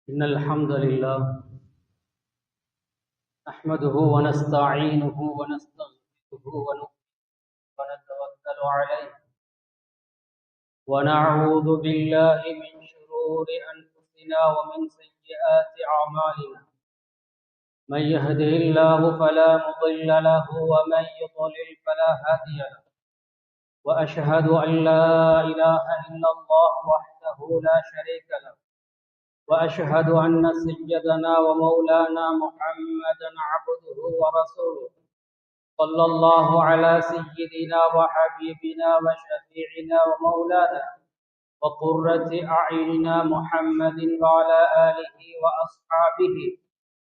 إن الحمد لله نحمده ونستعينه ونستغفره ونتوكل عليه ونعوذ بالله من شرور أنفسنا ومن سيئات أعمالنا. من يهده الله فلا مضل له ومن يضلل فلا هادي له. وأشهد أن لا إله إلا الله وحده لا شريك له، وأشهد أن سيدنا ومولانا محمدا عبده ورسوله. صلى الله على سيدنا وحبيبنا وشفيعنا ومولانا وقرة أعيننا محمد وعلى آله وأصحابه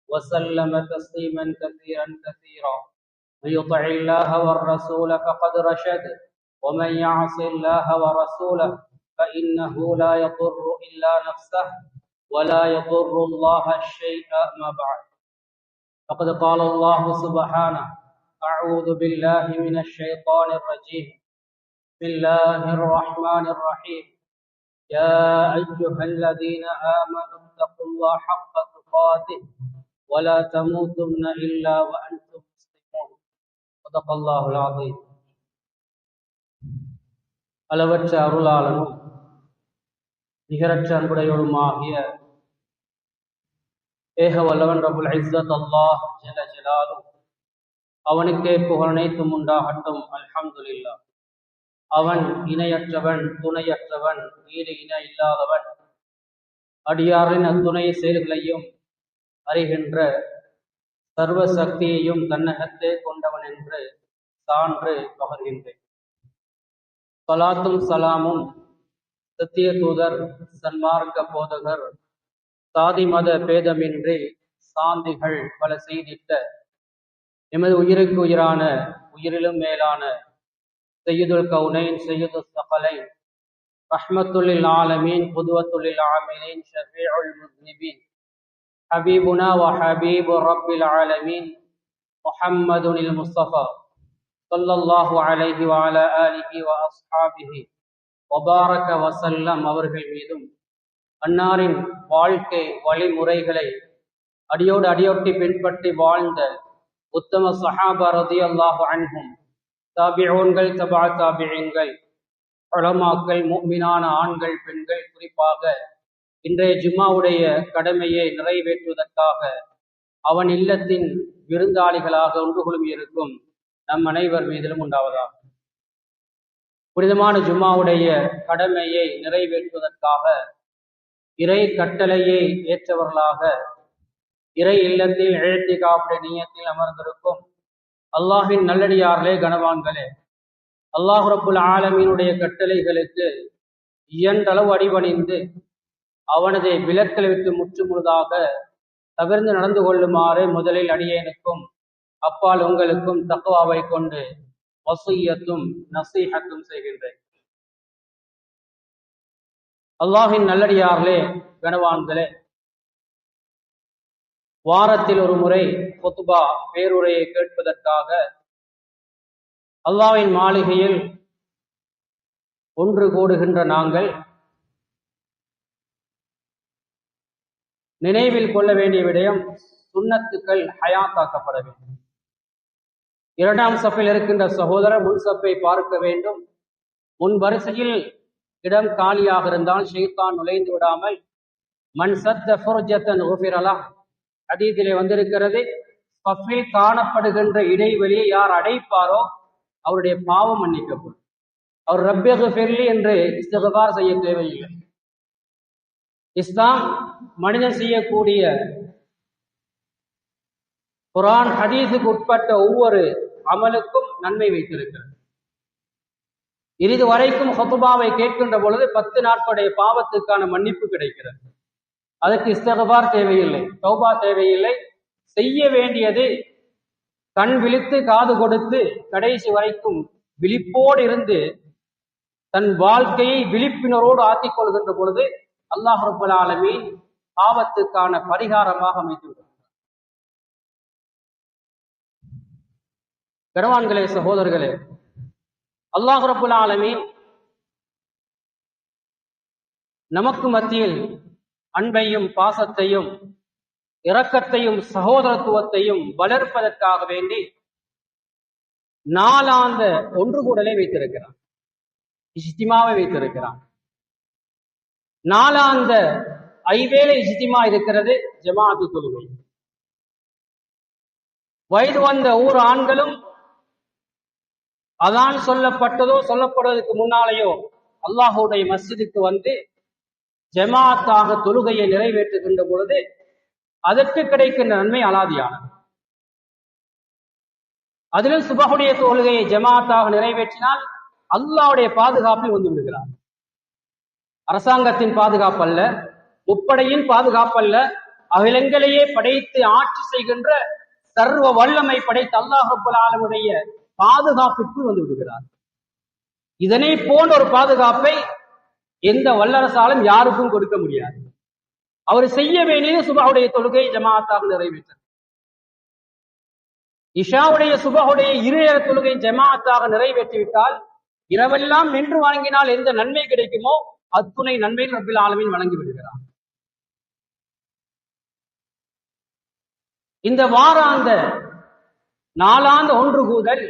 وسلم تسليما كثيرا كثيرا. من يطع الله والرسول فقد رشد، ومن يعص الله ورسوله فإنه لا يضر إلا نفسه ولا يضر الله الشيء ما بعد. فقد قال الله سبحانه: أعوذ بالله من الشيطان الرجيم. بسم الله الرحمن الرحيم. يا أيها الذين آمنوا اتقوا الله حق تقاته ولا تموتن إلا وأنتم مسلمون. صدق الله العظيم. அளவற்ற அருளாளனும் நிகரற்ற அன்புடையோருமாகிய ஏக வல்லவன் ரபுல் இஸ்ஸத் அல்லாஹ் ஜல்ல ஜலாலுஹு அவனுக்கே புகழனைத்தும் உண்டாகட்டும். அல்ஹம்துலில்லாஹ். அவன் இணையற்றவன், துணையற்றவன், ஈடு இணை இல்லாதவன். அடியாரின் அத்துணை செயல்களையும் அறிகின்ற சர்வ சக்தியையும் தன்னகத்தே கொண்டவன் என்று சான்று பகர்கின்றேன். சலாத்தும் சலாமும் சத்திய தூதர், சன்மார்க்க போதகர், சாதி மத பேதமின்றி சாந்திகள் பல செய்திட்ட எமது உயிருக்கு உயிரான, உயிரிலும் மேலான சையதுல் கவுனைன், சையதுல் ஸகலைன், ரஹ்மத்துல்லில் ஆலமீன், குதுவத்துல்லில் ஆமிலீன், ஷஃபீஉல் முஸ்லிமீன், ஹபீபுனா வ ஹபீபு ரப்பில் ஆலமீன், முஹம்மதுனில் முஸ்தஃபா ஸல்லல்லாஹு அலைஹி வ அலா ஆலிஹி வ அஸ்ஹாபிஹி வபாரக வசல்லம் அவர்கள் மீதும், அன்னாரின் வாழ்க்கை வழிமுறைகளை அடியோடு அடியொட்டி பின்பற்றி வாழ்ந்த உத்தம ஸஹாபா ரலியல்லாஹு அன்ஹும், தாபிஊன்கள், தபா தாபிஈன்கள், உலமாக்கள், முஃமினான ஆண்கள் பெண்கள், குறிப்பாக இன்றைய ஜும்மாவுடைய கடமையை நிறைவேற்றுவதற்காக அவன் இல்லத்தின் விருந்தாளிகளாக ஒன்று குழுமி இருக்கும் நம் அனைவர் மீதிலும் உண்டாவதாக. புனிதமான ஜும்மாவுடைய கடமையை நிறைவேற்றுவதற்காக இறை கட்டளையை ஏற்றவர்களாக இறை இல்லத்தில் இழ்த்திகாப்புடைய நியத்தில் அமர்ந்திருக்கும் அல்லாஹின் நல்லடியார்களே, கனவான்களே, அல்லாஹ் ரப்புல் ஆலமீனுடைய கட்டளைகளுக்கு இயன்றளவு அடிபணிந்து அவனது விலக்கலை விட்டு முற்றுமுழுதாக தவிர்ந்து நடந்து கொள்ளுமாறு முதலில் அடியேனுக்கும் அப்பால் உங்களுக்கும் தக்வாவை கொண்டு வஸிய்யத்தும் நசீஹத்தும் செய்கின்றேன். அல்லாஹின் நல்லடியார்களே, கனவான்களே, வாரத்தில் ஒரு முறை குத்பா பேருரையை கேட்பதற்காக அல்லாஹ்வின் மாளிகையில் ஒன்று கூடுகின்ற நாங்கள் நினைவில் கொள்ள வேண்டிய விடயம், சுன்னத்துக்கள் ஹயாத்தாக்கப்பட வேண்டும். இரண்டாம் சஃபில் இருக்கின்ற சகோதரர் முன் சஃப்பை பார்க்க வேண்டும். முன் வரிசையில் இடம் காலியாக இருந்தால் ஷைத்தான் நுழைந்து விடாமல், மன் சத்த ஃபுர்ஜத்தன் குஃபிர லஹ், ஹதீஸிலே வந்திருக்கிறது, சஃபில் காணப்படுகின்ற இடைவெளியை யார் அடைப்பாரோ அவருடைய பாவம் மன்னிக்கப்படும். அவர் ரப்பி குஃபிர்லி என்று இஸ்திக்ஃபார் செய்ய தேவையில்லை. இஸ்லாம் மனிதன் செய்யக்கூடிய குர்ஆன் ஹதீஸுக்கு உட்பட்ட ஒவ்வொரு அமலுக்கும் நன்மை வைத்திருக்கிறது. இறுதி வரைக்கும் ஹுத்பாவை கேட்கின்ற பொழுது 10 நாட்களுடைய பாவத்துக்கான மன்னிப்பு கிடைக்கிறது. அதற்கு இஸ்திக்ஃபார் தேவையில்லை, தௌபா தேவையில்லை. செய்ய வேண்டியது கண் விழித்து காது கொடுத்து கடைசி வரைக்கும் விழிப்போடு இருந்து தன் வாழ்க்கையை விழிப்பினரோடு ஆக்கிக் கொள்கின்ற பொழுது அல்லாஹ் ரப்பல் ஆலமீன் பாவத்துக்கான பரிகாரமாக அமைத்துவிடும். கனவான்களே, சகோதரர்களே, அல்லாஹ் ரப்பல் ஆலமீன் நமக்கு மத்தியில் அன்பையும் பாசத்தையும் இரக்கத்தையும் சகோதரத்துவத்தையும் வளர்ப்பதற்காக வேண்டி நாளாந்த ஒன்று கூடலை வைத்திருக்கிறான், இஜ்திமாவை வைத்திருக்கிறான். நாளாந்த ஐவேளை இஜ்திமா இருக்கிறது, ஜமாஅத்து தொழுகை. வயது வந்த ஊர் ஆண்களும் அதான் சொல்லப்பட்டதோ சொல்லப்படுவதற்கு முன்னாலேயோ அல்லாஹுடைய மஸ்ஜிதுக்கு வந்து ஜமாஅத்தாக தொழுகையை நிறைவேற்றுகின்ற பொழுது அதற்கு கிடைக்கின்ற நன்மை அலாதியானது. அதிலும் சுபஹுடைய தொழுகையை ஜமாஅத்தாக நிறைவேற்றினால் அல்லாஹ்வுடைய பாதுகாப்பில் வந்து விடுகிறார். அரசாங்கத்தின் பாதுகாப்பு அல்ல, முப்படையின் பாதுகாப்பு அல்ல, அகிலங்களையே படைத்து ஆட்சி செய்கின்ற சர்வ வல்லமை படைத்த அல்லாஹ் ரப்பல் ஆலமீனுடைய பாதுகாப்பிற்கு வந்து விடுகிறார். இதனை போன்ற ஒரு பாதுகாப்பை எந்த வல்லரசாலும் யாருக்கும் கொடுக்க முடியாது. அவர் செய்ய வேண்டியது சுபஹுடைய தொழுகை ஜமாஅத்தாக நிறைவேற்ற, இஷாவுடைய சுபஹுடைய இருநேர தொழுகை ஜமாஅத்தாக நிறைவேற்றிவிட்டால் இரவெல்லாம் நின்று வணங்கினால் எந்த நன்மை கிடைக்குமோ அத்துணை நன்மை ரப்பில் ஆலமீன் வழங்கி விடுகிறார். இந்த வாராந்த நாளாந்த ஒன்று கூதல்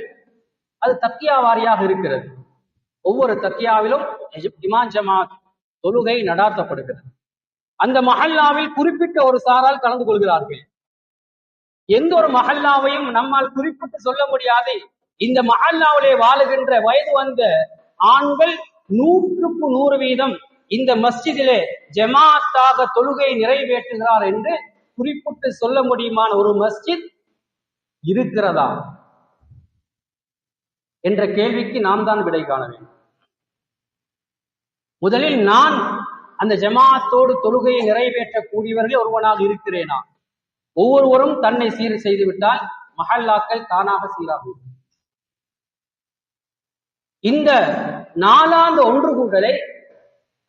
அது தக்கியா வாரியாக இருக்கிறது. ஒவ்வொரு தக்கியாவிலும் இமாம் ஜமாத் தொழுகை நடாத்தப்படுகிறது. அந்த மஹல்லாவில் குறிப்பிட்ட ஒரு சாரால் கலந்து கொள்கிறார்கள். எந்த ஒரு மஹல்லாவையும் நம்மால் குறிப்பிட்டு சொல்ல முடியாது. இந்த மஹல்லாவிலே வாழுகின்ற வயது வந்த ஆண்கள் 100% இந்த மஸ்ஜிதிலே ஜமாஅத்தாக தொழுகை நிறைவேற்றுகிறார் என்று குறிப்பிட்டு சொல்ல முடியுமான ஒரு மஸ்ஜித் இருக்கிறதா என்ற கேள்விக்கு நாம் தான் விடை காண வேண்டும். முதலில் நான் அந்த ஜமாஅத்தோடு தொழுகையை நிறைவேற்றக்கூடியவர்கள் ஒருவனாக இருக்கிறேனா? ஒவ்வொருவரும் தன்னை சீர் செய்து விட்டால் மஹல்லாக்கள் தானாக சீராகும். இந்த நாளாந்த ஒன்று கூடலை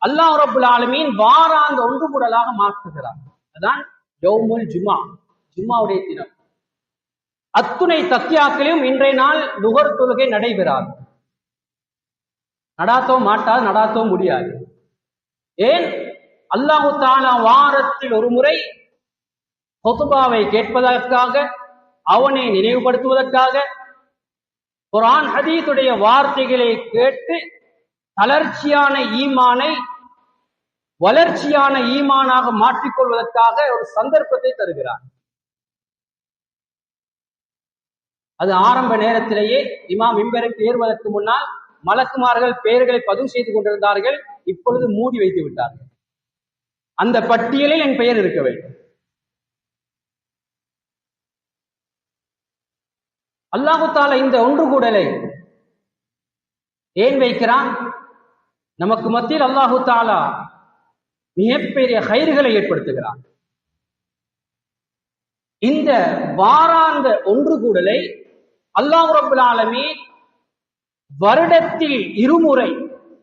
அல்லாஹ் ரப்புல் ஆலமீன் வாராந்த ஒன்று கூடலாக மாற்றுகிறார். அதான் யௌமுல் ஜுமா, ஜும்மாவுடைய தினம். அத்துணை தக்கியாக்களிலும் இன்றைய நாள் நுகர் தொழுகை நடைபெறாது. நடாத்தவும் மாட்டாது, நடாத்தவும் முடியாது. ஏன்? அல்லாஹு தஆலா வாரத்தில் ஒரு முறை ஹுத்பாவை கேட்பதற்காக, அவனை நினைவுபடுத்துவதற்காக, குர்ஆன் ஹதீஸுடைய வார்த்தைகளை கேட்டு தளர்ச்சியான ஈமானை வளர்ச்சியான ஈமானாக மாற்றிக்கொள்வதற்காக ஒரு சந்தர்ப்பத்தை தருகிறார். அது ஆரம்ப நேரத்திலேயே இமாம் மிம்பருக்கு ஏறுவதற்கு முன்னால் மலக்குமார்கள் பெயர்களை பதிவு செய்து கொண்டிருந்தார்கள். இப்பொழுது மூடி வைத்து விட்டார்கள். அந்த பட்டியலில் என் பெயர் இருக்க வேண்டும். அல்லாஹு தஆலா இந்த ஒன்று கூடலை ஏன் வைக்கிறான்? நமக்கு மத்தியில் அல்லாஹு தஆலா மிகப்பெரிய ஹைர்களை ஏற்படுத்துகிறான். இந்த வாராந்த ஒன்று கூடலை அல்லாஹ் ரப்பல் ஆலமீன் வருடத்தில் இருமுறை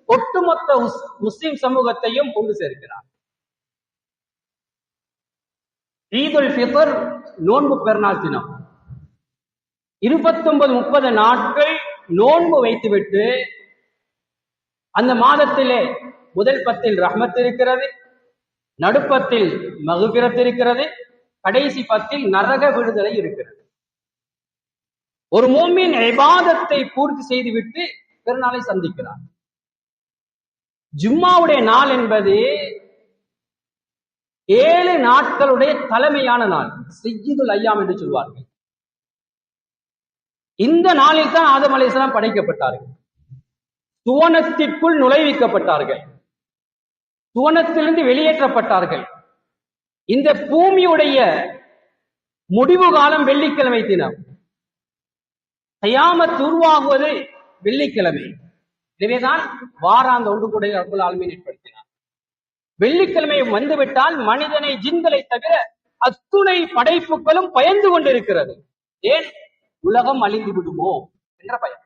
ஒட்டுமொத்த முஸ்லிம் சமூகத்தையும் கொண்டு சேர்க்கிறார். ஈதுல் ஃபித்ர் நோன்பு பெருநாள் தினம் 29-30 நாட்கள் நோன்பு வைத்துவிட்டு அந்த மாதத்திலே முதல் 10 ரஹ்மத் இருக்கிறது, நடுப்பத்தில் மக்ஃபிரத் இருக்கிறது, கடைசி 10 நரக விடுதலை இருக்கிறது. ஒரு மூமின் இபாதத்தை பூர்த்தி செய்துவிட்டு பெருநாளை சந்திக்கிறார். ஜும்மாவுடைய நாள் என்பது 7 நாட்களுடைய தலைமையான நாள், சய்யிதுல் அய்யாம் என்று சொல்வார்கள். இந்த நாளில் தான் ஆதம் அலைஹிஸ்ஸலாம் படைக்கப்பட்டார்கள், சுவனத்திற்குள் நுழைவிக்கப்பட்டார்கள், சுவனத்திலிருந்து வெளியேற்றப்பட்டார்கள். இந்த பூமியுடைய முடிவு காலம் வெள்ளிக்கிழமை தினம், கியாமத் உருவாகுவது வெள்ளிக்கிழமை. எனவேதான் வாராந்த ஒன்று கூட ரப்புல் ஆலமீன் ஏற்படுத்தினார். வெள்ளிக்கிழமை வந்துவிட்டால் மனிதனை ஜின்களை தவிர அத்துணை படைப்புகளும் பயந்து கொண்டிருக்கிறது. ஏன்? உலகம் அழிந்து விடுமோ என்ற பயம்.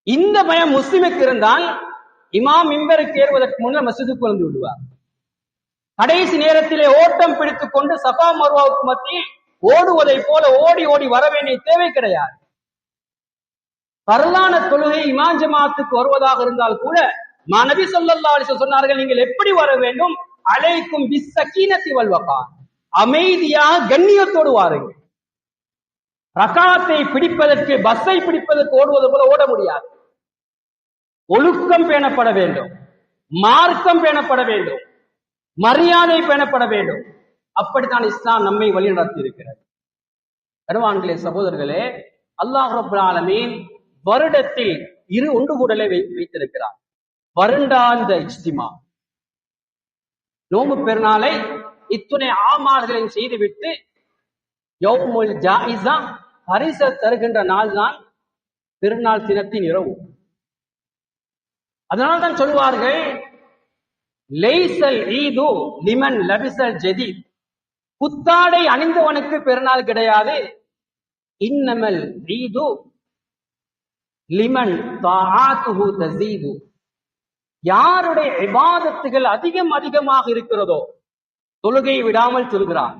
இந்த பயம் முஸ்லிமுக்கு இருந்தால் இமாம் மிம்பருக்கு ஏறுவதற்கு முன்னர் மஸ்ஜிதுக்கு வந்து விடுவார். கடைசி நேரத்திலே ஓட்டம் பிடித்துக் கொண்டு சஃபா மர்வாவுக்கு மத்தியில் ஓடுவதை போல ஓடி ஓடி வர வேண்டிய தேவை கிடையாது. பரலான தொழுகை இமாம் ஜமாத்துக்கு வருவதாக இருந்தால் கூட நபி ஸல்லல்லாஹு அலைஹி வஸல்லம் சொன்னார்கள், நீங்கள் எப்படி வர வேண்டும்? அலைக்கும் பிஸ்ஸகீனத்தி வல் வகார், அமைதியாக கண்ணியத்தோடு வாருங்கள். ரகாத்தை பிடிப்பதற்கு, பஸ்ஸை பிடிப்பதற்கு ஓடுவது போல ஓட முடியாது. ஒழுக்கம் பேணப்பட வேண்டும், மார்க்கம் பேணப்பட வேண்டும், மரியாதை பேணப்பட வேண்டும். அப்படித்தான் இஸ்லாம் நம்மை வழிநடத்தி இருக்கிறது. கருவான்களே, சகோதரர்களே, அல்லாஹ் ரப்பல் ஆலமீன் வருடத்தில் ஒன்று கூடலை வைத்திருக்கிறார். வருடாந்த இஜ்திமா, நோம்பு பெருநாளை இத்துணை ஆமால்களையும் செய்துவிட்டு யௌமுல் ஜாயிஸா, பரிசு தருகின்ற நாள் தான் பெருநாள் தினத்தின் இரவு. அதனால்தான் சொல்வார்கள், லைஸல் ஈது லிமன் லபிஸல் ஜதீத், புத்தாடை அணிந்தவனுக்கு பெருநாள் கிடையாது. இன்னமல் ஈது லிமன் தாஆத்துஹு தஸீது, யாருடைய இபாதத்துகள் அதிகமாக இருக்கிறதோ, தொழுகை விடாமல் சொல்கிறான்,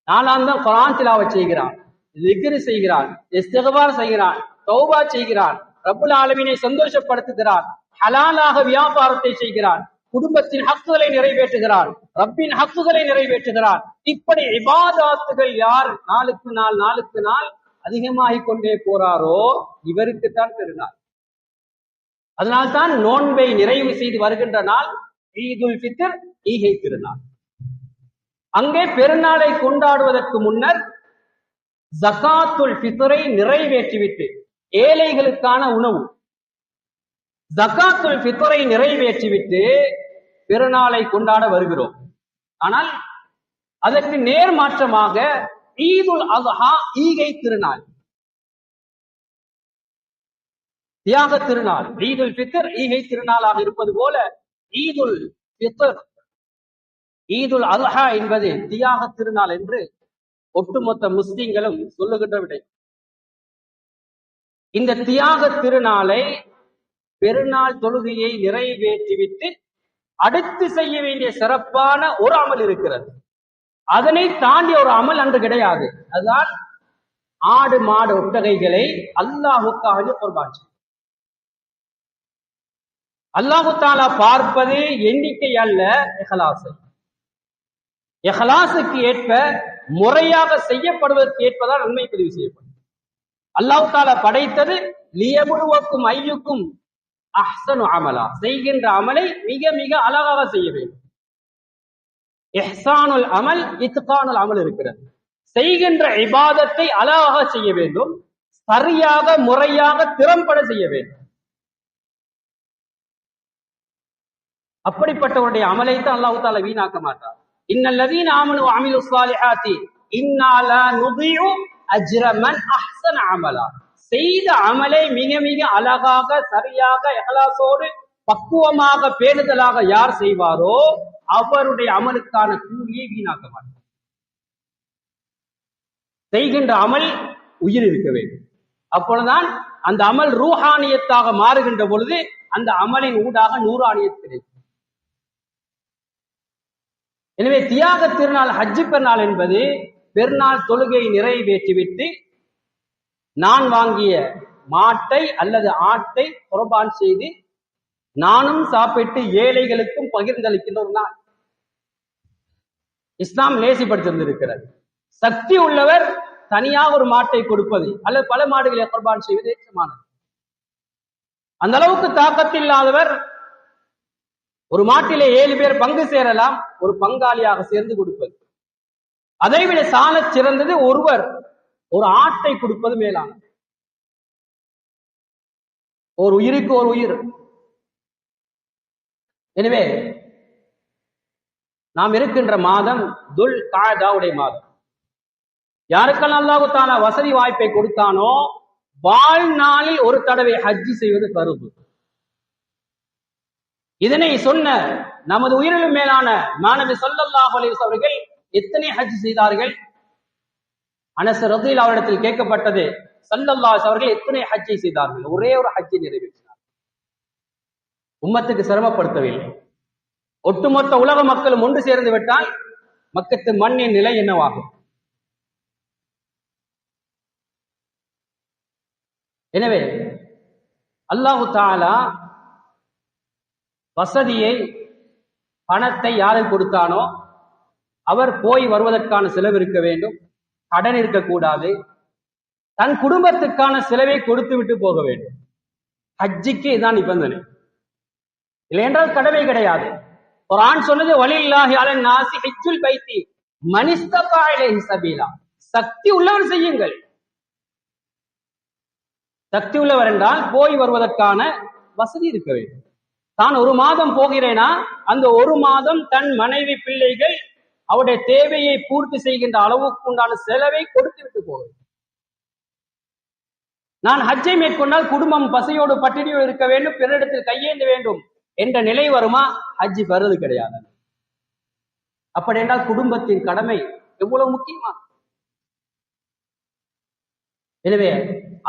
நாளாந்தம் குர்ஆன் திலாவத் செய்கிறான், திக்ர் செய்கிறான், இஸ்திக்பார் செய்கிறான், தௌபா செய்கிறான், ரப்புல் ஆலமீனை சந்தோஷப்படுத்துகிறான், ஹலாலாக வியாபாரத்தை செய்கிறான், குடும்பத்தின் ஹக்குகளை நிறைவேற்றுகிறான், ரப்பின் ஹக்குகளை நிறைவேற்றுகிறான். இப்படி இபாதத்துகள் யார் நாளுக்கு நாள் அதிகமாகிக் கொண்டே போறாரோ இவருக்குத்தான் பெருநாள். அதனால்தான் நோன்பை நிறைவு செய்து வருகின்ற நாள் ஈதுல் ஃபித்ர், ஈகை திருநாள். அங்கே பெருநாளை கொண்டாடுவதற்கு முன்னர் ஜகாத்துல் ஃபித்ரை நிறைவேற்றிவிட்டு, ஏழைகளுக்கான உணவு, ஜகாத்துல் ஃபித்ரை நிறைவேற்றிவிட்டு பெருநாளை கொண்டாட வருகிறோம். ஆனால் அதற்கு நேர்மாற்றமாக ஈதுல் அத்ஹா, ஈகை திருநாள், தியாக திருநாள், ஈதுல் ஃபித்ர் ஈகை திருநாளாக இருப்பது போல ஈதுல் ஃபித்ர், ஈதுல் அத்ஹா என்பது தியாக திருநாள் என்று ஒட்டுமொத்த முஸ்லிம்களும் சொல்லுகின்ற விடை. இந்த தியாக திருநாளை, பெருநாள் தொழுகையை நிறைவேற்றிவிட்டு அடுத்து செய்ய வேண்டிய சிறப்பான ஒரு அமல் இருக்கிறது. அதனை தாண்டி ஒரு அமல் அன்று கிடையாது. அதுதான் ஆடு மாடு ஒட்டகைகளை அல்லாஹுக்காக குர்பான் செய்யும். அல்லாஹு தஆலா பார்ப்பது எண்ணிக்கை அல்ல, இஹ்லாஸ். இஹ்லாஸுக்கு ஏற்ப, முறையாக செய்யப்படுவதற்கு ஏற்பதால் நன்மை பதிவு செய்யப்படும். அல்லாஹு தஆலா படைத்தது லியபுலுவக்கும் ஐயுக்கும் அஹ்ஸனு அமலா, செய்கின்ற அமலை மிக மிக அழகாக செய்ய வேண்டும். இஹ்சானுல் அமல், இத்கானுல் அமல் இருக்கிறது. செய்கின்ற இபாதத்தை அழகாக செய்ய வேண்டும், சரியாக முறையாக திறம்பட செய்ய வேண்டும். அப்படிப்பட்டவருடைய அமலைத்தான் அல்லாஹ் தஆலா வீணாக்க மாட்டார். இன்னல்லதீன ஆமனு வ அமிலுஸ் ஸாலிஹாத்தி இன்னா லா நுதீஉ அஜ்ர மன் அஹ்ஸன அமலா, செய்த அமலை மிக மிக அழகாக, சரியாக, இஹ்லாஸோடு, பக்குவமாக, பேணுதலாக யார் செய்வாரோ அவருடைய அமலுக்கான கூலியை வீணாக்க மாட்டார். செய்கின்ற அமல் உயிர் இருக்க வேண்டும். அப்பொழுதுதான் அந்த அமல் ரூஹானியத்தாக மாறுகின்ற பொழுது அந்த அமலின் ஊடாக நூறானியத் கிடைக்கும். எனவே தியாக திருநாள், ஹஜ்ஜி பெருநாள் என்பது பெருநாள் தொழுகையை நிறைவேற்றிவிட்டு நான் வாங்கிய மாட்டை அல்லது ஆட்டை குர்பான் செய்து நானும் சாப்பிட்டு ஏழைகளுக்கும் பகிர்ந்தளிக்கின்ற ஒரு நாள். இஸ்லாம் லேசிப்படுத்திருந்திருக்கிறது. சக்தி உள்ளவர் தனியாக ஒரு மாட்டை கொடுப்பது அல்லது பல மாடுகளை குர்பான் செய்வது ஏற்றமானது. அந்த அளவுக்கு தாக்கத்தில்லாதவர் ஒரு மாட்டிலே 7 பேர் பங்கு சேரலாம், ஒரு பங்காளியாக சேர்ந்து கொடுப்பது. அதைவிட சால சிறந்தது ஒருவர் ஒரு ஆட்டை கொடுப்பது மேலானது. ஒரு உயிருக்கு ஒரு உயிர். எனவே நாம் இருக்கின்ற மாதம் துல் காதாவுடைய மாதம். யாருக்கெல்லாம் அல்லாஹ் தஆலா வசதி வாய்ப்பை கொடுத்தானோ வாழ்நாளில் ஒரு தடவை ஹஜ்ஜி செய்வது பருது. இதனை சொன்ன நமது உயிரிலும் மேலான மாணவி ஸல்லல்லாஹு அலைஹி வஸல்லம் அவர்கள் எத்தனை ஹஜ் செய்தார்கள்? அனஸ் ரலியல்லாஹு அவரிடத்தில் கேட்கப்பட்டது, ஸல்லல்லாஹு அலைஹி அவர்கள் எத்தனை ஹஜ்ஜை செய்தார்கள்? ஒரே ஒரு ஹஜ்ஜை நிறைவேற்றினார். உம்மத்துக்கு சிரமப்படுத்தவில்லை. ஒட்டுமொத்த உலக மக்களும் ஒன்று சேர்ந்து விட்டால் மக்கத்து மண்ணின் நிலை என்னவாகும்? எனவே அல்லாஹு தஆலா வசதியை பணத்தை யாருக்கு கொடுத்தானோ அவர் போய் வருவதற்கான செலவு இருக்க வேண்டும், கடன் இருக்கக்கூடாது, தன் குடும்பத்துக்கான செலவை கொடுத்து விட்டு போக வேண்டும். ஹஜ்ஜிக்கு இதுதான் நிபந்தனை, இல்லை என்றால் கடமை கிடையாது. குர்ஆன் சொன்னது வலில்லாஹி அலன் நாஸி ஹஜ்ஜுல் பைத்தி மன் இஸ்ததா இலைஹி சபீலா. சக்தி உள்ளவர் செய்யுங்கள். சக்தி உள்ளவர் என்றால் போய் வருவதற்கான வசதி இருக்க வேண்டும். தான் ஒரு மாதம் போகிறேனா அந்த ஒரு மாதம் தன் மனைவி பிள்ளைகள் அவருடைய தேவையை பூர்த்தி செய்கின்ற அளவுக்கு உண்டான செலவை கொடுத்து விட்டு போக வேண்டும். நான் ஹஜ்ஜை மேற்கொண்டால் குடும்பம் பசியோடு பட்டினியோடு இருக்க வேண்டும், பிறரிடத்தில் கையேந்த வேண்டும் என்ற நிலை வருமா? ஹஜ்ஜி வருது கிடையாது. அப்படி என்றால் குடும்பத்தின் கடமை எவ்வளவு முக்கியமா? எனவே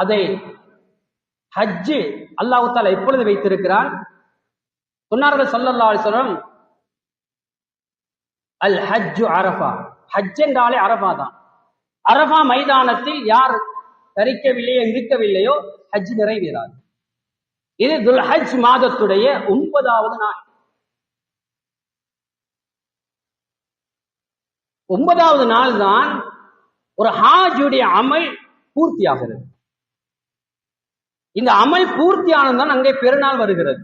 அதை ஹஜ்ஜு அல்லாஹ் தஆலா எப்பொழுது வைத்திருக்கிறான்? சொன்னார்கள் ஸல்லல்லாஹு அலைஹி வஸல்லம், அல் ஹஜ்ஜு அரஃபா. ஹஜ் என்றாலே அரஃபா தான். அரஃபா மைதானத்தில் யார் தரிக்கவில்லையோ இருக்கவில்லையோ ஹஜ் நிறைவேறாது. இது துல்ஹஜ் மாதத்துடைய 9வது நாள். 9வது நாள் தான் ஒரு ஹாஜுடைய அமல் பூர்த்தியாகிறது. இந்த அமல் பூர்த்தியானதுதான் அங்கே பெருநாள் வருகிறது.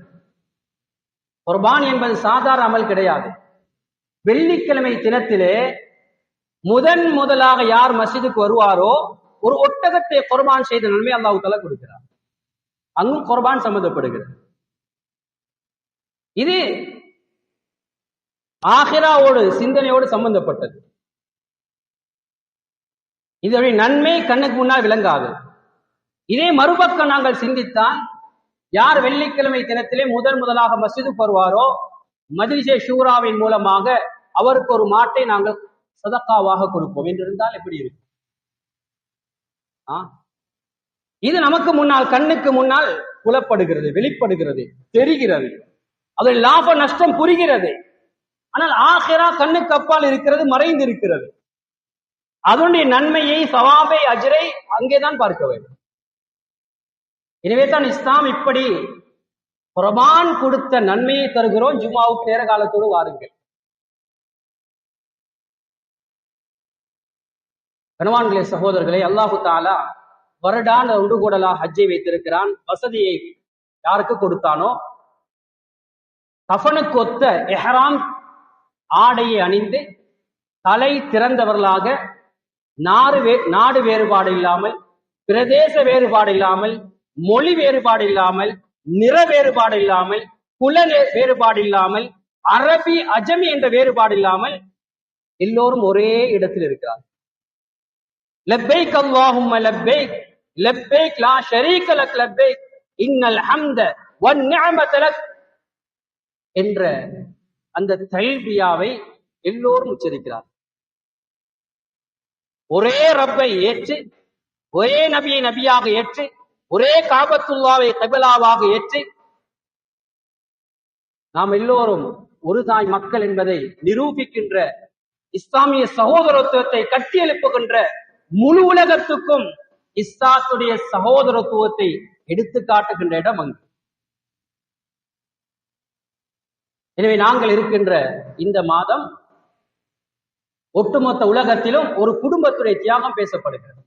குர்பான் என்பது சாதாரண அமல் கிடையாது. வெள்ளிக்கிழமை தினத்திலே முதலாக யார் மஸ்ஜிதுக்கு வருவாரோ ஒரு ஒட்டகத்தை குர்பான் செய்த நன்மை அல்லாஹ் தஆலா கொடுக்கிறார். அங்கும் குர்பான் சம்பந்தப்படுகிறது. இது ஆகிராவோடு சிந்தனையோடு சம்பந்தப்பட்டது. இதனுடைய நன்மை கண்ணுக்கு முன்னால் விளங்காது. இதே மறுபக்கம் நாங்கள் சிந்தித்தால், யார் வெள்ளிக்கிழமை தினத்திலே முதலாக மஸ்ஜிதுக்கு வருவாரோ மஜ்லிஸே ஷூராவின் மூலமாக அவருக்கு ஒரு மாட்டை நாங்கள் சதக்காவாக கொடுப்போம் என்றிருந்தால் எப்படி இருக்கும்? இது நமக்கு முன்னால் கண்ணுக்கு முன்னால் புலப்படுகிறது, வெளிப்படுகிறது, தெரிகிறது. அதில் லாப நஷ்டம் புரிகிறது. ஆனால் ஆகிரா கண்ணுக்கு அப்பால் இருக்கிறது, மறைந்து இருக்கிறது. அதனுடைய நன்மையை, சவாபை, அஜ்ரை அங்கேதான் பார்க்க வேண்டும். எனவே தான் இஸ்லாம் இப்படி குர்பான் கொடுத்த நன்மையை தருகிறோம். ஜும்மாவுக்கு நேர காலத்தோடு வாருங்கள். கணவான்களே, சகோதரர்களே, அல்லாஹு தஆலா வருடான ஒன்று கூடலாக ஹஜ்ஜை வைத்திருக்கிறான். வசதியை யாருக்கு கொடுத்தானோ கஃபனுக்கு ஒத்த இஹ்ராம் ஆடையை அணிந்து தலை திறந்தவர்களாக நாடு வேறுபாடு இல்லாமல், பிரதேச வேறுபாடு இல்லாமல், மொழி வேறுபாடு இல்லாமல், நிற வேறுபாடு இல்லாமல், குல வேறுபாடு இல்லாமல், அரபி அஜமி என்ற வேறுபாடு இல்லாமல் எல்லோரும் ஒரே இடத்தில் இருக்கிறார். லப்பைக் அல்லாஹும்ம லப்பைக் லப்பைக் லா ஷரீக லக் லப்பைக் இன்னல் ஹம்த வன் நிஅமத லக் என்ற அந்த தல்பியாவை எல்லோரும் உச்சரிக்கிறார். ஒரே ரப்பை ஏற்று, ஒரே நபியை நபியாக ஏற்று, ஒரே காபத்துல்லாவை கிப்லாவாக ஏற்று நாம் எல்லோரும் ஒரு தாய் மக்கள் என்பதை நிரூபிக்கின்ற, இஸ்லாமிய சகோதரத்துவத்தை கட்டியெழுப்புகின்ற, முழு உலகத்துக்கும் இஸ்லாத்துடைய சகோதரத்துவத்தை எடுத்து காட்டுகின்ற இடம் அங்கு. எனவே நாங்கள் இருக்கின்ற இந்த மாதம் ஒட்டுமொத்த உலகத்திலும் ஒரு குடும்பத்துடைய தியாகம் பேசப்படுகிறது.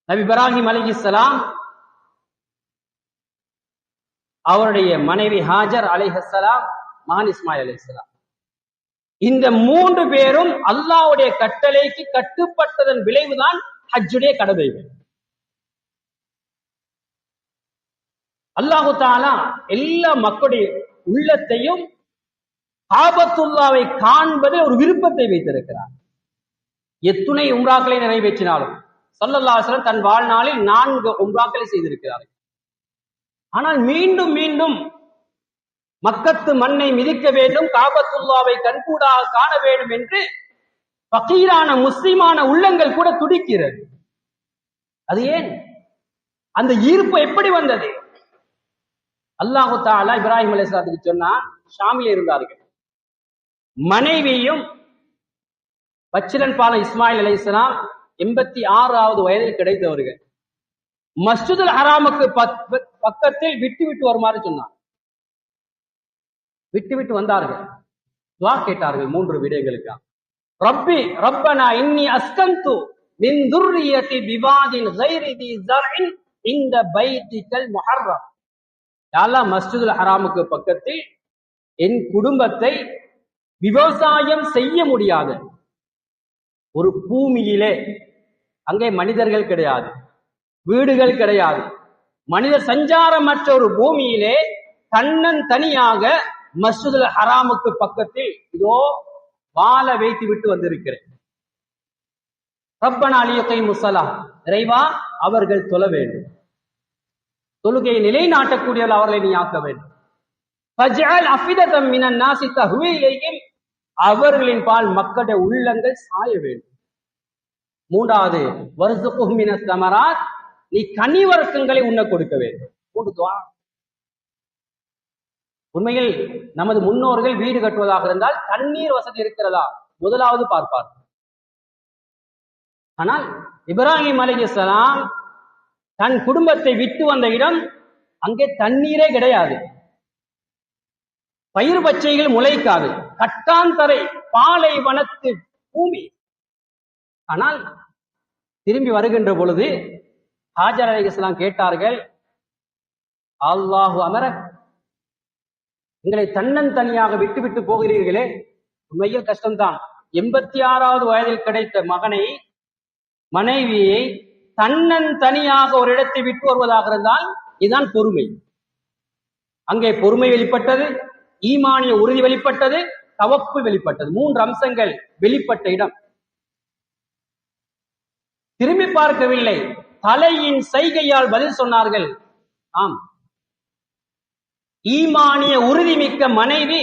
நபி இப்ராஹிம் அலைஹிஸ்ஸலாம், அவருடைய மனைவி ஹாஜர் அலைஹிஸ்ஸலாம், மகன் இஸ்மாயில் அலைஹிஸ்ஸலாம், இந்த 3 பேரும் அல்லாஹ்வுடைய கட்டளைக்கு கட்டுப்பட்டதன் விளைவுதான் ஹஜ்ஜுடைய கடமைகள். அல்லாஹு தஆலா எல்லா மக்களுடைய உள்ளத்தையும் காபத்துல்லாவை காண்பதில் ஒரு விருப்பத்தை வைத்திருக்கிறார். எத்துணை உம்ராக்களை நிறைவேற்றினாலும் ஸல்லல்லாஹு அலைஹி வஸல்லம் தன் வாழ்நாளில் 4 உம்ராக்களை செய்திருக்கிறார்கள். ஆனால் மீண்டும் மீண்டும் மக்கத்து மண்ணை மிதிக்க வேண்டும், காபத்துல்லாவை கண்கூடாக காண வேண்டும் என்று ஃபகீரான முஸ்லிமான உள்ளங்கள் கூட துடிக்கிறது. அது ஏன்? அந்த ஈர்ப்பு எப்படி வந்தது? அல்லாஹு தஆலா இப்ராஹிம் அலைஹிஸ்ஸலாத்துக்கு சொன்னான், ஷாமில் இருந்தார்கள், மனைவியும் பச்சிலன் பால இஸ்மாயில் அலைஹிஸ்ஸலாம் 86வது வயதில் கிடைத்தவர்கள், மஸ்ஜிதுல் ஹராமுக்கு பக்கத்தில் விட்டு வருமாறு சொன்னான். விட்டு விட்டு வந்தார்கள். துஆ கேட்டார்கள் 3 விடயங்களுக்காக. ரப்பி ரப்பனா இன்னி அஸ்கந்து மின் துர்ரியதி பிவாதின் கைரி தி ஸர்இன் இந்த பைத்திகல் முஹர்ரம். யா அல்லாஹ், மஸ்ஜிதுல் ஹராமுக்கு பக்கத்தில் என் குடும்பத்தை விவசாயம் செய்ய முடியாத ஒரு பூமியிலே, அங்கே மனிதர்கள் கிடையாது, வீடுகள் கிடையாது, மனித சஞ்சாரமற்ற ஒரு பூமியிலே தன்னன் தனியாக மஸ்ஜிதுல் ஹராமுக்கு பக்கத்தில் இதோ வாழ வைத்து விட்டு வந்திருக்கிறேன். ரப்பனா லியுகீமு ஸலாஹ், இறைவா அவர்கள் தொழ வேண்டும், தொழுகையை நிலைநாட்டக்கூடியவர்கள் அவர்களை நீ ஆக்க வேண்டும். ஃபஜ்அல் அஃபிததம் மினன் நாஸி தஹ்வி இலைஹிம், அவர்களின் பால் மக்களுடைய உள்ளங்கள் சாய வேண்டும். 3வது வர்ஸுகுஹும் மினஸ் ஸமராத், நீ கனிவர்க்கங்களை உண்ண கொடுக்க வேண்டும். 3 துஆ. உண்மையில் நமது முன்னோர்கள் வீடு கட்டுவதாக இருந்தால் தண்ணீர் வசதி இருக்கிறதா முதலாவது பார்ப்பார். ஆனால் இப்ராஹிம் அலைஹிஸ்ஸலாம் தன் குடும்பத்தை விட்டு வந்த இடம், அங்கே தண்ணீரே கிடையாது, பயிர் பச்சைகள் முளைக்காது, கட்டாந்தரை பாலைவனத்து பூமி. ஆனால் திரும்பி வருகின்ற பொழுது ஹாஜர் அலைஹிஸ்ஸலாம் கேட்டார்கள், அல்லாஹு அமர, எங்களை தன்னந்தனியாக விட்டு விட்டு போகிறீர்களே, உண்மையில் கஷ்டம்தான். 86வது வயதில் கிடைத்த மனைவியை தன்னந்தனியாக ஒரு இடத்தை விட்டு வருவதாக இருந்தால் இதுதான் பொறுமை. அங்கே பொறுமை வெளிப்பட்டது, ஈமானிய உறுதி வெளிப்பட்டது, தவக்குல் வெளிப்பட்டது. 3 அம்சங்கள் வெளிப்பட்ட இடம். திரும்பி பார்க்கவில்லை, தலையின் சைகையால் பதில் சொன்னார்கள். ஆம், ஈமானிய உறுதி மிக்க மனைவி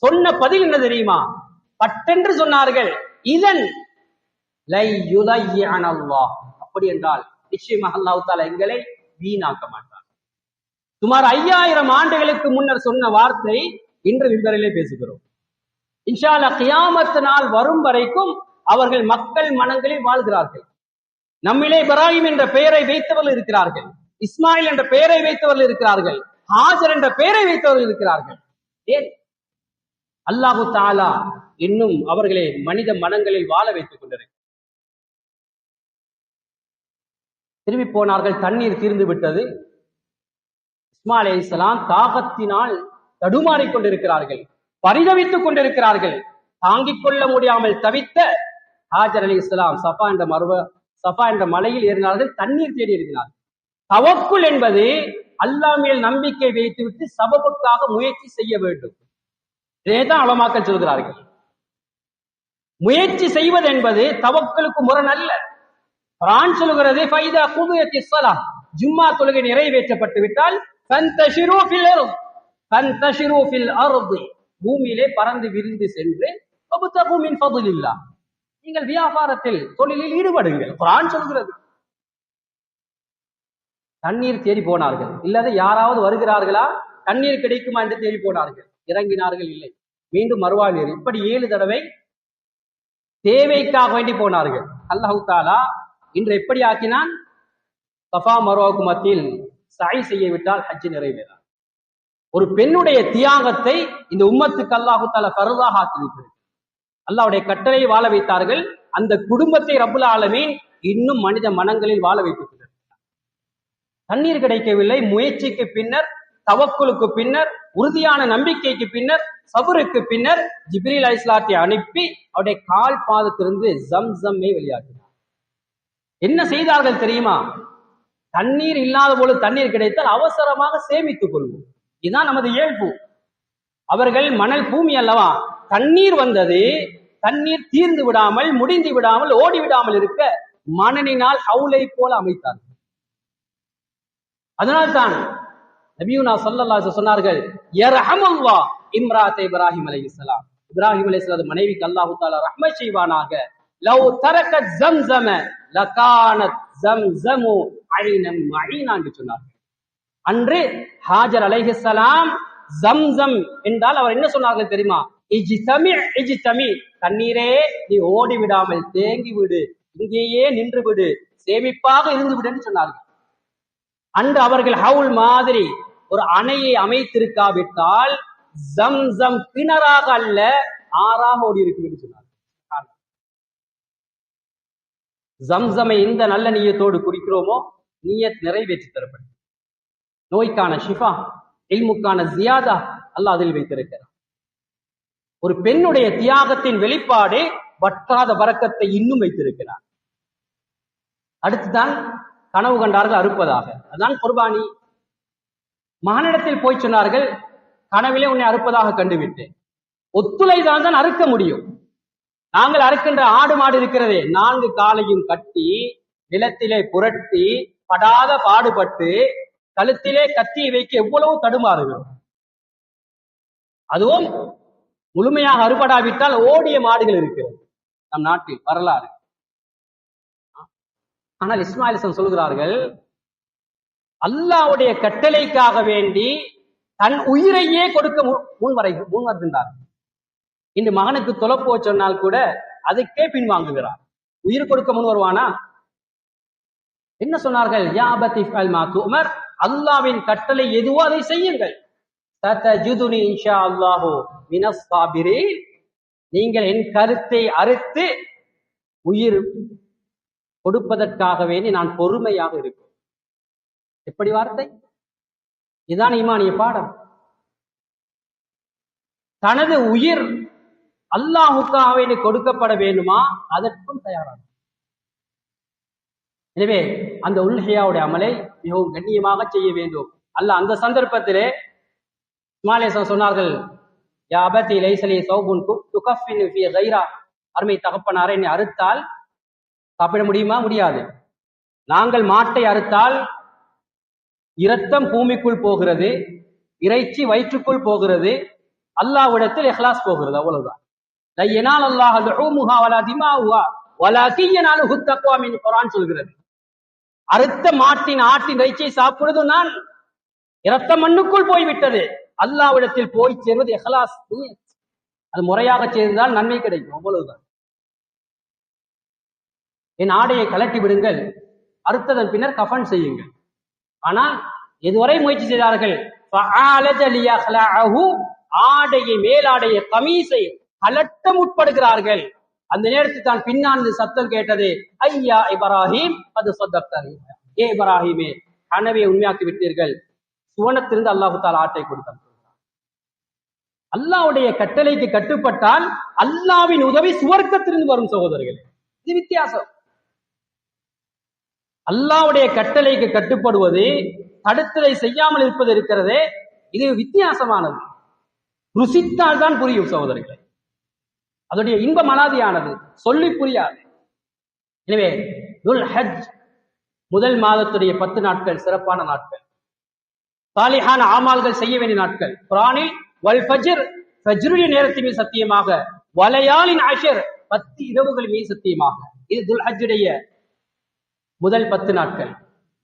சொன்ன பதில் என்ன தெரியுமா? பட்டென்று சொன்னார்கள், இதன் லை யுதையன அல்லாஹ், அப்படி என்றால் நிச்சயமாக அல்லாஹ் தஆலா எங்களை வீணாக்க மாட்டார். சுமார் 5000 ஆண்டுகளுக்கு முன்னர் சொன்ன வார்த்தை இன்று மிம்பரிலே பேசுகிறோம். இன்ஷா அல்லாஹ் கியாமத் நாள் வரும் வரைக்கும் அவர்கள் மக்கள் மனங்களில் வாழ்கிறார்கள். நம்மிலே இப்ராஹிம் என்ற பெயரை வைத்தவர்கள் இருக்கிறார்கள், இஸ்மாயில் என்ற பெயரை வைத்தவர்கள் இருக்கிறார்கள், ஹாஜர் என்ற பெயரை வைத்தவர்கள் இருக்கிறார்கள். ஏன்? அல்லாஹு தஆலா இன்னும் அவர்களை மனித மனங்களில் வாழ வைத்துக் கொண்டிருக்கிறார். திரும்பி போனார்கள், தண்ணீர் தீர்ந்து விட்டது. இஸ்மாயில் அலைஹிஸ்ஸலாம் தாகத்தினால் தடுமாறிக் கொண்டிருக்கிறார்கள், பரிதவித்துக் கொண்டிருக்கிறார்கள். தாங்கிக் கொள்ள முடியாமல் தவித்த ஹாஜர் அலைஹிஸ்ஸலாம் சஃபா என்ற மலையில் ஏறினார்கள், தண்ணீர் தேடி இருக்கிறார்கள். தவக்குல் என்பது அல்லாஹ் மேல் நம்பிக்கை வைத்துவிட்டு சபபுக்காக முயற்சி செய்ய வேண்டும். இதைதான் உலமாக்கள் சொல்கிறார்கள். முயற்சி செய்வது என்பது தவக்குலுக்கு முரண் அல்ல. குர்ஆன் சொல்கிறது, ஃபைதா குதியத்திஸ் ஸலாஹ், ஜும்மா தொழுகை நிறைவேற்றப்பட்டு விட்டால் ஃபன்தஷிரு ஃபில் அர்தி, பூமியிலே பறந்து விரிந்து சென்று வப்தகு மின் ஃபضலில்லாஹ், நீங்கள் வியாபாரத்தில் தொழிலில் ஈடுபடுங்கள். குர்ஆன் சொல்கிறது. தண்ணீர் தேடி போனார்கள், இல்லாத யாராவது வருகிறார்களா, தண்ணீர் கிடைக்குமா என்று தேடி போனார்கள். இறங்கினார்கள், இல்லை. மீண்டும் மறுவாழ்வு. இப்படி 7 தடவை தேவைக்காக வேண்டி போனார்கள். அல்லாஹ் தஆலா இன்று எப்படி ஆக்கினான்? சஃபா மர்வாவுக்கு மத்தியில் சஅய் செய்ய விட்டால் ஹஜ் நிறைவேறாது. ஒரு பெண்ணுடைய தியாகத்தை இந்த உம்மத்துக்கு அல்லாஹ் தஆலா ஃபர்தாக ஆக்கிவிட்டார். அல்லாஹ்வுடைய கட்டளையை வாழ வைத்தார்கள். அந்த குடும்பத்தை ரப்புல் ஆலமீன் இன்னும் மனித மனங்களில் வாழ வைத்துக் கொண்டிருக்கிறார். தண்ணீர் கிடைக்கவில்லை. முயற்சிக்கு பின்னர், தவக்குலுக்கு பின்னர், உறுதியான நம்பிக்கைக்கு பின்னர், சபருக்கு பின்னர் ஜிப்ரீல் அலைஹிஸ்ஸலாத்தை அனுப்பி அவருடைய கால் பாதத்திலிருந்து ஜம்ஸம்மை வெளியாக்கினார். என்ன செய்தார்கள் தெரியுமா? தண்ணீர் இல்லாத பொழுது தண்ணீர் கிடைத்தால் அவசரமாக சேமித்துக் கொள்வோம். இதுதான் நமது இயல்பு. அவர்கள் மணல் பூமி அல்லவா, தண்ணீர் வந்தது, தண்ணீர் தீர்ந்து விடாமல், முடிந்து விடாமல், ஓடி விடாமல் இருக்க மணலினால் ஹவுலை போல அமைத்தார்கள். அதனால்தான் நபியுனா ஸல்லல்லாஹு அலைஹி வஸல்லம் சொன்னார்கள், யர்ஹமுல்லாஹ் இம்ராத் இப்ராஹிம் அலைஹிஸ்ஸலாம், இப்ராஹிம் அலைஹிஸ்ஸலாம் மனைவிக்கு அல்லாஹ் தஆலா ரஹ்மத் செய்வானாக. லவ் தரக்கத் ஜம்ஸம லகானத் ஜம்ஸமு ஐனம் மஈனா என்று சொன்னார்கள். அன்று ஹாஜர் அலைஹிஸ்ஸலாம் ஜம்ஸம் என்றால் அவர் என்ன சொன்னார்கள் தெரியுமா? இஜ்தமி, தண்ணீரே நீ ஓடி விடாமல் தேங்கி விடு, இங்கேயே நின்று விடு, சேமிப்பாக இருந்து விடு என்று சொன்னார்கள். அன்று அவர்கள் ஹவுல் மாதிரி ஒரு அணையை அமைத்திருக்காவிட்டால் ஜம்சம் கிணறாக அல்ல ஆறாக ஓடி இருக்கும் என்று சொன்னார். ஜம்சமை எந்த நல்ல நீயத்தோடு குடிக்கிறோமோ நீயத் நிறைவேற்றி தரப்படும். நோய்க்கான ஷிஃபா, இல்முக்கான ஜியாதா அல்லாஹ் அதில் வைத்திருக்கிறார். ஒரு பெண்ணுடைய தியாகத்தின் வெளிப்பாடு வற்றாத பரக்கத்தை இன்னும் வைத்திருக்கிறார். அடுத்துதான் கனவு கண்டார்கள் அறுப்பதாக, அதான் குர்பானி. மகனிடத்தில் போய் சொன்னார்கள், கனவிலே உன்னை அறுப்பதாக கண்டுவிட்டேன். ஒத்துழைதான் தான் அறுக்க முடியும். நாங்கள் அறுக்கின்ற ஆடு மாடு இருக்கிறதே, 4 காலையும் கட்டி நிலத்திலே புரட்டி படாத பாடுபட்டு கழுத்திலே கத்தியை வைக்க எவ்வளவு தடுமாறுகிறோம். அதுவும் முழுமையாக அறுபடாவிட்டால் ஓடிய மாடுகள் இருக்கிறது நம் நாட்டில் வரலாறு. ஆனால் இஸ்மாயில் சொல்கிறார்கள், அல்லாஹ்வுடைய கட்டளைக்காக வேண்டி தன் உயிரையே கொடுக்க முன்வருகின்றார்கள். இன்று மகனுக்கு தொலைப்போ சொன்னால் கூட அதுக்கே பின்வாங்குகிறார். உயிர் கொடுக்க முன் வருவானா? என்ன சொன்னார்கள்? யா அபதி ஃஅல் மா துஅமர், அல்லாஹ்வின் கட்டளை எதுவோ அதை செய்யுங்கள். ததஜுதுனி இன்ஷா அல்லாஹு மினஸ் சாபிரீன், நீங்கள் என் கருத்தை அறுத்து உயிர் கொடுப்பதற்காக வேண்டி நான் பொறுமையாக இருப்பேன். எப்படி வார்த்தை! இதுதான் ஈமானிய பாடம். தனது உயிர் அல்லாஹுக்காக வேண்டி கொடுக்கப்பட வேண்டுமா, அதற்கும் தயாராக. எனவே அந்த உல்ஹியாவுடைய அமலை மிகவும் கண்ணியமாக செய்ய வேண்டும். அல்லாஹ் அந்த சந்தர்ப்பத்திலே இஸ்மாயில் சொன்னார்கள், யா அபதி லைஸலி ஸௌபுன் துகஃபினு ஃபீ கைரா, அருமை தகப்பனாரே, என்னை அறுத்தால் சாப்பிட முடியுமா? முடியாது. நாங்கள் மாட்டை அறுத்தால் இரத்தம் பூமிக்குள் போகிறது, இறைச்சி வயிற்றுக்குள் போகிறது, அல்லாஹ்விடத்தில் இஹ்லாஸ் போகிறது, அவ்வளவுதான். லா யனால் அல்லாஹ் லுஹூமுஹா வலா திமாஉஹா வலாகின் யனாலுஹு தக்வா மின் குர்ஆன் சொல்கிறது. அறுத்த மாட்டின் ஆட்டின் இறைச்சியை சாப்பிடுவது நான், இரத்தம் மண்ணுக்குள் போய்விட்டது, அல்லாஹ்விடத்தில் போய் சேர்வது இஹ்லாஸ். அது முறையாக செய்தால் நன்மை கிடைக்கும், அவ்வளவுதான். என் ஆடையை கலட்டி விடுங்கள், அறுத்ததன் பின்னர் கஃபன் செய்யுங்கள். ஆனால் இதுவரை முயற்சி செய்தார்கள், ஆடையை மேலாடைய கமீஸை கலட்ட முற்படுகிறார்கள். அந்த நேரத்தில் தான் பின்னாண்டு சத்தம் கேட்டது, ஐயா இப்ராஹிம் அது சொத்தக்தர், ஏ இப்ராஹிமே, கனவை உண்மையாக்கி விட்டீர்கள், சுவனத்திலிருந்து அல்லாஹு தஆலா ஆட்டை கொடுத்தார். அல்லாஹ்வுடைய கட்டளைக்கு கட்டுப்பட்டால் அல்லாஹ்வின் உதவி சுவர்க்கத்திலிருந்து வரும் சகோதரர்களே. இது வித்தியாசம். அல்லாஹ்வுடைய கட்டளைக்கு கட்டுப்படுவது, தடுத்தலை செய்யாமல் இருப்பது இருக்கிறதே, இது வித்தியாசமானது. ருசித்தால் தான் புரியும் சகோதரர்களே. அதனுடைய இன்பம் அலாதியானது, சொல்லி புரியாது. எனவே துல் ஹஜ் முதல் மாதத்துடைய 10 நாட்கள் சிறப்பான நாட்கள், சாலிஹான ஆமால்கள் செய்ய வேண்டிய நாட்கள். குர்ஆனில் வல் ஃபஜ்ர், ஃபஜ்ருடைய நேரத்தின் மீது சத்தியமாக, வலயாலின் அஷர், 10 இரவுகள் மீது சத்தியமாக. இது துல் ஹஜ்ஜுடைய முதல் 10 நாட்கள்.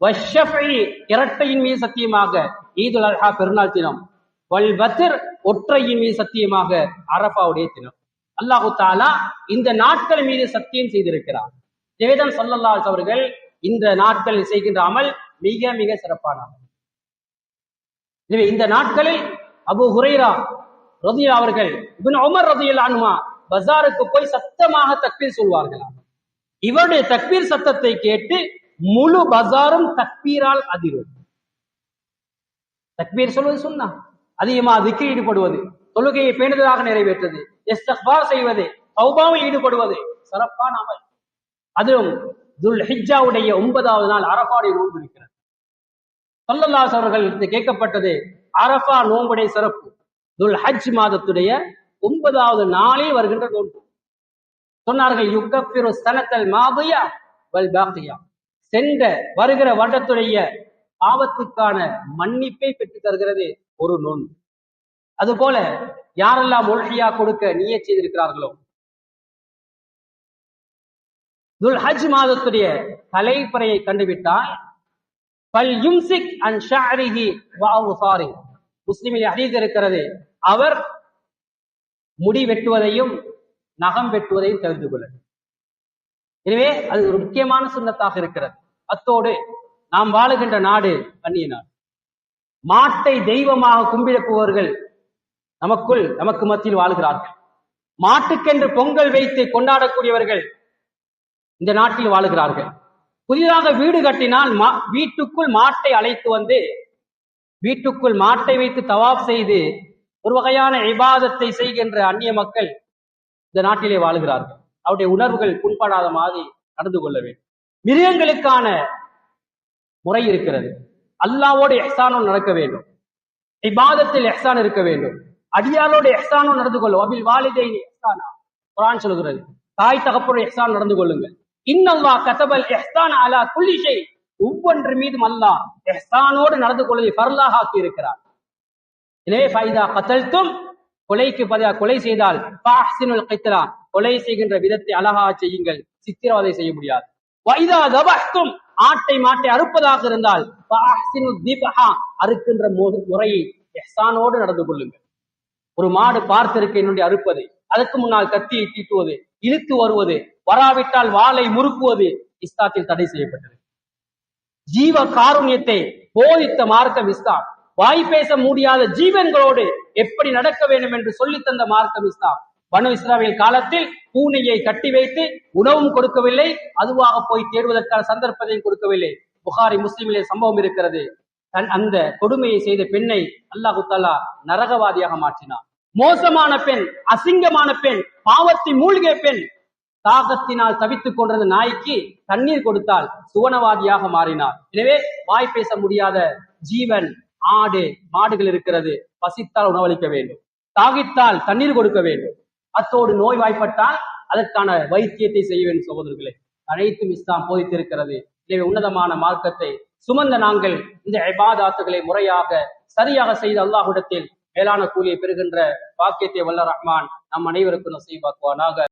வஷ்ஷஃபி, இரட்டையின் மீது சத்தியமாக, ஈதுல் அல்ஹா பெருநாள் தினம். வல் வத்ர், ஒற்றையின் மீது சத்தியமாக, அரஃபாவுடைய தினம். அல்லாஹு தஆலா இந்த நாட்கள் மீது சத்தியம் செய்திருக்கிறார். தேவன் ஸல்லல்லாஹு அலைஹி அவர்கள் இந்த நாட்களில் செய்கின்ற அமல் மிக மிக சிறப்பான அமல். எனவே இந்த நாட்களில் அபூ ஹுரைரா ரலியல்லாஹு அவர்கள், இப்னு உமர் ரலியல்லாஹு அன்ஹுமா பஜாருக்கு போய் சத்தமாக தக்பீர் சொல்வார்களாம். இவருடைய தக்பீர் சத்தத்தை கேட்டு முழு பஜாரும் தக்பீரால் அதிரும். தக்பீர் சொல்வது சுன்னா, அதிகமா திக்ரில் ஈடுபடுவது, தொழுகையை பேணுதலாக நிறைவேற்றுவது, இஸ்திக்பார் செய்வது, தௌபாவில் ஈடுபடுவது சிறப்பான அமல். அதிலும் துல் ஹிஜ்ஜாவுடைய 9வது நாள் அரஃபாவுடைய நோன்பு இருக்கிறது. ஸல்லல்லாஹு அலைஹி அவர்கள் கேட்கப்பட்டது, அரஃபா நோன்புடைய சிறப்பு. துல் ஹஜ் மாதத்துடைய 9வது நாளில் வருகின்ற நோன்பு. சொன்னார்கள், யுகஃபிரு ஸனத்தல் மாதியா வல் பாகியா, சென்ற வருகிற வருடத்துடைய பாவத்துக்கான மன்னிப்பை பெற்றுத் தருகிறது ஒரு நோன்பு. அதுபோல யாரெல்லாம் உல்ஹியா கொடுக்க நியத் செய்திருக்கிறார்களோ, துல் ஹஜ் மாதத்துடைய தலைப்பறையை கண்டுவிட்டால் பல் யும்சிக் அன் ஷஅரிஹி வ அவ்சாரிஹி, முஸ்லிமில் ஹதீஸ் இருக்கிறது, அவர் முடி வெட்டுவதையும் நகம் வெட்டுவதையும் தெரிந்து கொள்ள. எனவே அது ஒரு முக்கியமான சுன்னத்தாக இருக்கிறது. அத்தோடு நாம் வாழுகின்ற நாடு அந்நிய நாடு. மாட்டை தெய்வமாக கும்பிடுப்பவர்கள் நமக்கு மத்தியில் வாழ்கிறார்கள். மாட்டுக்கென்று பொங்கல் வைத்து கொண்டாடக்கூடியவர்கள் இந்த நாட்டில் வாழுகிறார்கள். புதிதாக வீடு கட்டினால் வீட்டுக்குள் மாட்டை அழைத்து வந்து வீட்டுக்குள் மாட்டை வைத்து தவாப் செய்து ஒரு வகையான இபாதத்தை செய்கின்ற அந்நிய மக்கள் இந்த நாட்டிலே வாழுகிறார்கள். அவருடைய உணர்வுகள் புண்படாத மாதிரி நடந்து கொள்ள வேண்டும். மிருகங்களுக்கான முறை இருக்கிறது. அல்லாவோடு இஹ்சானும் நடக்க வேண்டும், இபாதத்தில் இஹ்சான் இருக்க வேண்டும், அடியாரோடு இஹ்சானும் நடந்து கொள்ளும். அபில் வாலிதைனி இஹ்சானா, குர்ஆன் சொல்கிறது, தாய் தகப்போடு இஹ்சான் நடந்து கொள்ளுங்கள். இன்னல்லாஹ் கதபல் இஹ்சான் அலா குல்லி ஷை, ஒவ்வொன்று மீதும் அல்லாஹ் இஹ்சானோடு நடந்து கொள்வதை ஃபர்லாக ஆக்கி இருக்கிறார். எனவே ஃபைதா கதல்தும், கொலைக்கு பதிலாக கொலை செய்தால் ஃபஅஹ்சினுல் கித்லா, கொலை செய்கின்ற விதத்தை அழகாக செய்யுங்கள், சித்திரவதை செய்ய முடியாது. வைதா தபஹ்தும், ஆட்டை மாட்டை அறுப்பதாக இருந்தால் ஃபஅஹ்சினு திபஹா, அறுக்கின்ற முறையை இஹ்சானோடு நடந்து கொள்ளுங்கள். ஒரு மாடு பார்த்திருக்க என்னுடைய அறுப்பது, அதற்கு முன்னால் கத்தியை தீட்டுவது, இழுத்து வருவது, வராவிட்டால் வாளை முறுக்குவது இஸ்லாத்தில் தடை செய்யப்பட்டது. ஜீவ காருண்யத்தை போதித்த மார்க்கம் இஸ்லாம். வாய் பேச முடியாத ஜீவன்களோடு எப்படி நடக்க வேண்டும் என்று சொல்லித் தந்த மார்க்கம் இஸ்லாம். பனு இஸ்ராயேல் காலத்தில் பூனையை கட்டி வைத்து உணவும் கொடுக்கவில்லை, அதுவாக போய் தேடுவதற்கான சந்தர்ப்பத்தையும் கொடுக்கவில்லை. புகாரி முஸ்லிமிலே சம்பவம் இருக்கிறது. அந்த கொடுமையை செய்த பெண்ணை அல்லாஹு தஆலா நரகவாதியாக மாற்றினார். மோசமான பெண், அசிங்கமான பெண், பாவத்தை மூழ்கிய பெண், தாகத்தினால் தவித்துக் கொண்டிருந்த நாய்க்கு தண்ணீர் கொடுத்தால் சுவனவாதியாக மாறினார். எனவே வாய் பேச முடியாத ஜீவன், ஆடு மாடுகள் இருக்கிறது. பசித்தால் உணவளிக்க வேண்டும், தாகித்தால் தண்ணீர் கொடுக்க வேண்டும், அத்தோடு நோய் வாய்ப்பட்டால் அதற்கான வைத்தியத்தை செய்ய வேண்டும். சகோதரர்களே, அனைத்தும் இஸ்லாம் போதித்திருக்கிறது. எனவே உன்னதமான மார்க்கத்தை சுமந்த நாங்கள் இந்த இபாதத்துகளை முறையாக சரியாக செய்து அல்லாஹ்விடத்தில் மேலான கூலியை பெறுகின்ற பாக்கியத்தை வல்ல ரஹ்மான் நம் அனைவருக்கும் நசீபாக்குவானாக.